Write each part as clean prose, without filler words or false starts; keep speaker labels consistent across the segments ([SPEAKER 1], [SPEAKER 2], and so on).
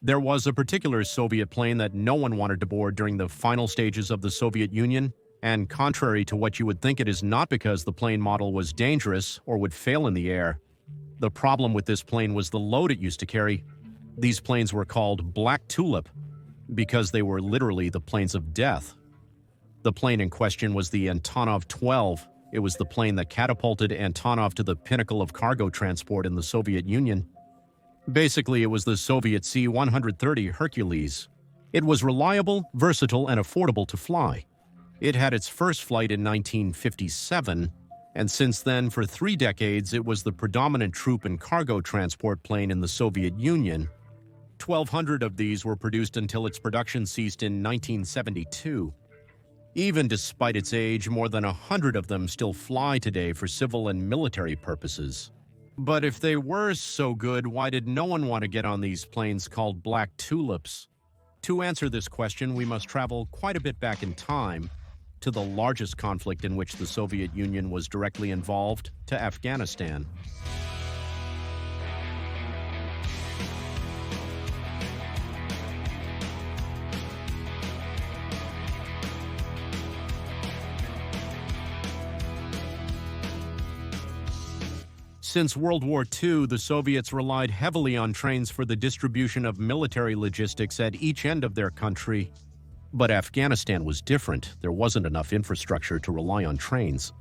[SPEAKER 1] There was a particular Soviet plane that no one wanted to board during the final stages of the Soviet Union, and contrary to what you would think, it is not because the plane model was dangerous or would fail in the air. The problem with this plane was the load it used to carry. These planes were called Black Tulip because they were literally the planes of death. The plane in question was the Antonov 12. It was the plane that catapulted Antonov to the pinnacle of cargo transport in the Soviet Union. Basically, it was the Soviet C-130 Hercules. It was reliable, versatile, and affordable to fly. It had its first flight in 1957, and since then, for 3 decades, it was the predominant troop and cargo transport plane in the Soviet Union. 1,200 of these were produced until its production ceased in 1972. Even despite its age, more than 100 of them still fly today for civil and military purposes. But if they were so good, why did no one want to get on these planes called Black Tulips? To answer this question, we must travel quite a bit back in time, to the largest conflict in which the Soviet Union was directly involved, to Afghanistan. Since World War II, the Soviets relied heavily on trains for the distribution of military logistics at each end of their country. But Afghanistan was different. There wasn't enough infrastructure to rely on trains.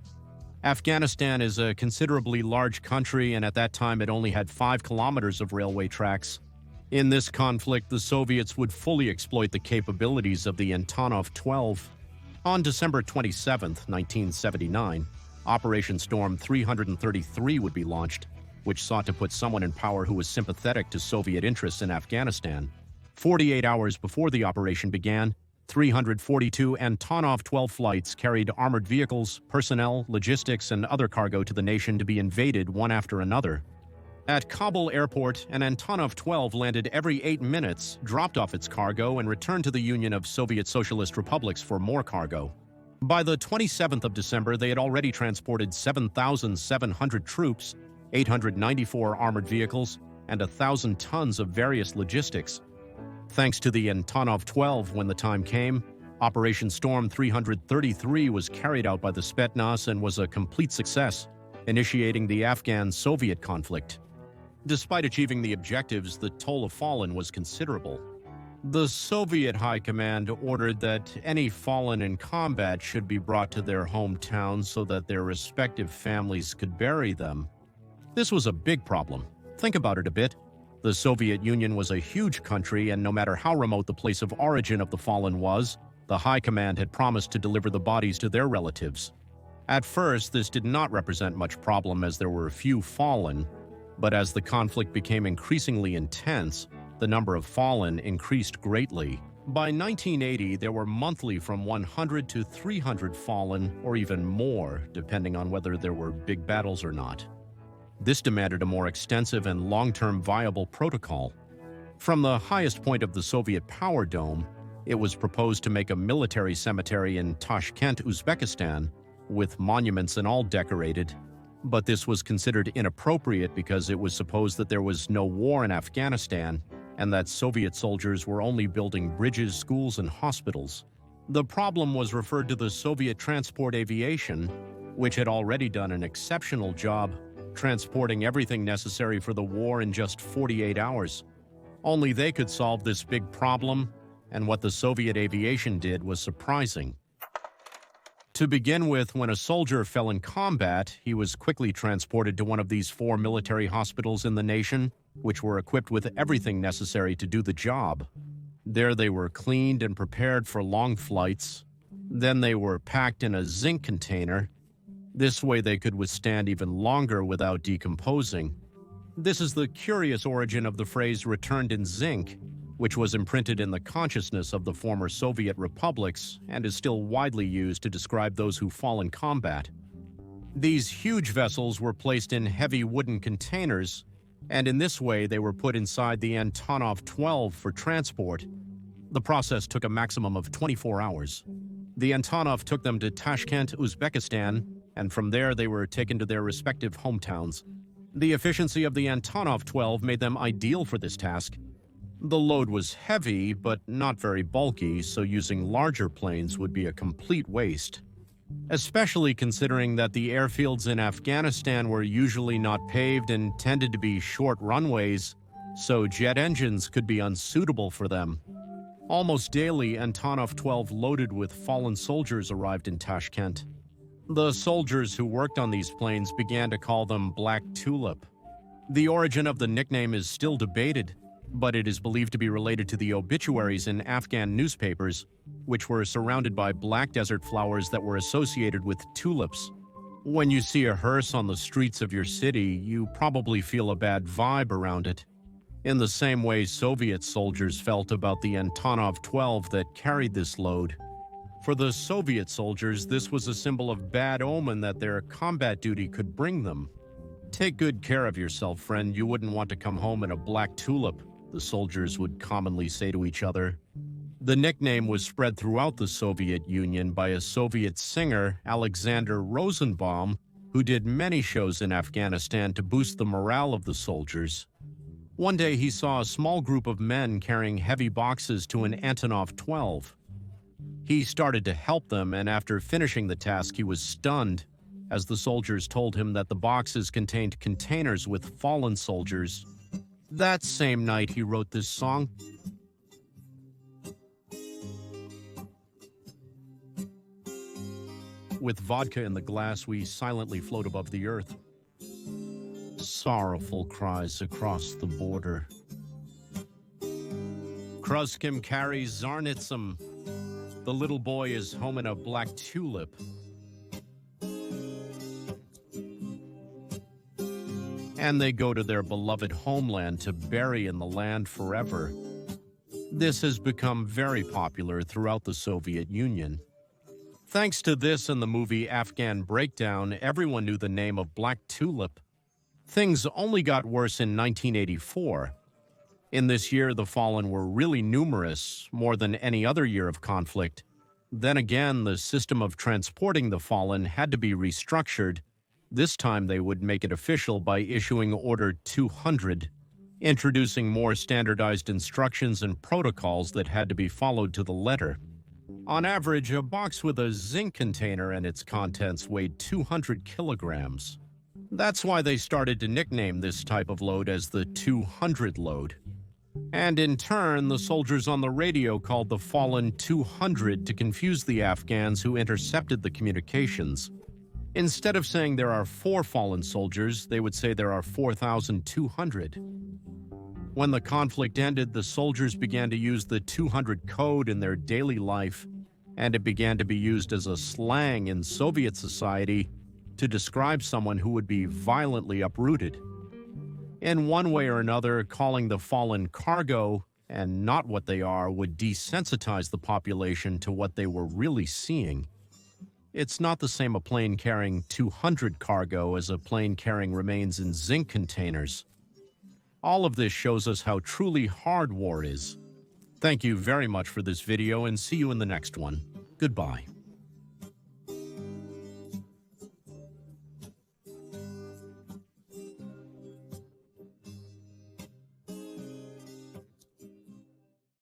[SPEAKER 1] Afghanistan is a considerably large country, and at that time it only had 5 kilometers of railway tracks. In this conflict, the Soviets would fully exploit the capabilities of the Antonov 12. On December 27, 1979, Operation Storm 333 would be launched, which sought to put someone in power who was sympathetic to Soviet interests in Afghanistan. 48 hours before the operation began, 342 Antonov 12 flights carried armored vehicles, personnel, logistics, and other cargo to the nation to be invaded one after another. At Kabul airport, an Antonov 12 landed every 8 minutes, dropped off its cargo, and returned to the Union of Soviet Socialist Republics for more cargo. By the 27th of December, they had already transported 7,700 troops, 894 armored vehicles, and 1,000 tons of various logistics. Thanks to the Antonov 12, when the time came, Operation Storm 333 was carried out by the Spetsnaz and was a complete success, initiating the Afghan-Soviet conflict. Despite achieving the objectives, the toll of fallen was considerable. The Soviet High Command ordered that any fallen in combat should be brought to their hometowns so that their respective families could bury them. This was a big problem. Think about it a bit. The Soviet Union was a huge country, and no matter how remote the place of origin of the fallen was, the High Command had promised to deliver the bodies to their relatives. At first, this did not represent much problem as there were few fallen, but as the conflict became increasingly intense, the number of fallen increased greatly. By 1980, there were monthly from 100 to 300 fallen, or even more, depending on whether there were big battles or not. This demanded a more extensive and long-term viable protocol. From the highest point of the Soviet power dome, it was proposed to make a military cemetery in Tashkent, Uzbekistan, with monuments and all decorated. But this was considered inappropriate because it was supposed that there was no war in Afghanistan and that Soviet soldiers were only building bridges, schools, and hospitals. The problem was referred to the Soviet transport aviation, which had already done an exceptional job transporting everything necessary for the war in just 48 hours. Only they could solve this big problem, and what the Soviet aviation did was surprising. To begin with, when a soldier fell in combat, he was quickly transported to one of these 4 military hospitals in the nation, which were equipped with everything necessary to do the job. There they were cleaned and prepared for long flights. Then they were packed in a zinc container. This way they could withstand even longer without decomposing. This is the curious origin of the phrase "returned in zinc," which was imprinted in the consciousness of the former Soviet republics and is still widely used to describe those who fall in combat. These huge vessels were placed in heavy wooden containers, and in this way they were put inside the Antonov 12 for transport. The process took a maximum of 24 hours. The Antonov took them to Tashkent, Uzbekistan, and from there they were taken to their respective hometowns. The efficiency of the Antonov 12 made them ideal for this task. The load was heavy, but not very bulky, so using larger planes would be a complete waste. Especially considering that the airfields in Afghanistan were usually not paved and tended to be short runways, so jet engines could be unsuitable for them. Almost daily, Antonov 12 loaded with fallen soldiers arrived in Tashkent. The soldiers who worked on these planes began to call them Black Tulip. The origin of the nickname is still debated, but it is believed to be related to the obituaries in Afghan newspapers, which were surrounded by black desert flowers that were associated with tulips. When you see a hearse on the streets of your city, you probably feel a bad vibe around it. In the same way Soviet soldiers felt about the Antonov 12 that carried this load. For the Soviet soldiers, this was a symbol of bad omen that their combat duty could bring them. "Take good care of yourself, friend. You wouldn't want to come home in a black tulip," the soldiers would commonly say to each other. The nickname was spread throughout the Soviet Union by a Soviet singer, Alexander Rosenbaum, who did many shows in Afghanistan to boost the morale of the soldiers. One day he saw a small group of men carrying heavy boxes to an Antonov 12. He started to help them, and after finishing the task, he was stunned as the soldiers told him that the boxes contained containers with fallen soldiers. That same night, he wrote this song. With vodka in the glass, we silently float above the earth. Sorrowful cries across the border. Kruskim carries Zarnitsam. The little boy is home in a black tulip. And they go to their beloved homeland to bury in the land forever. This has become very popular throughout the Soviet Union. Thanks to this and the movie Afghan Breakdown, everyone knew the name of Black Tulip. Things only got worse in 1984. In this year, the fallen were really numerous, more than any other year of conflict. Then again, the system of transporting the fallen had to be restructured. This time they would make it official by issuing Order 200, introducing more standardized instructions and protocols that had to be followed to the letter. On average, a box with a zinc container and its contents weighed 200 kilograms. That's why they started to nickname this type of load as the 200 load. And in turn, the soldiers on the radio called the fallen 200 to confuse the Afghans who intercepted the communications. Instead of saying there are 4 fallen soldiers, they would say there are 4,200. When the conflict ended, the soldiers began to use the 200 code in their daily life, and it began to be used as a slang in Soviet society to describe someone who would be violently uprooted. In one way or another, calling the fallen cargo and not what they are would desensitize the population to what they were really seeing. It's not the same a plane carrying 200 cargo as a plane carrying remains in zinc containers. All of this shows us how truly hard war is. Thank you very much for this video and see you in the next one. Goodbye.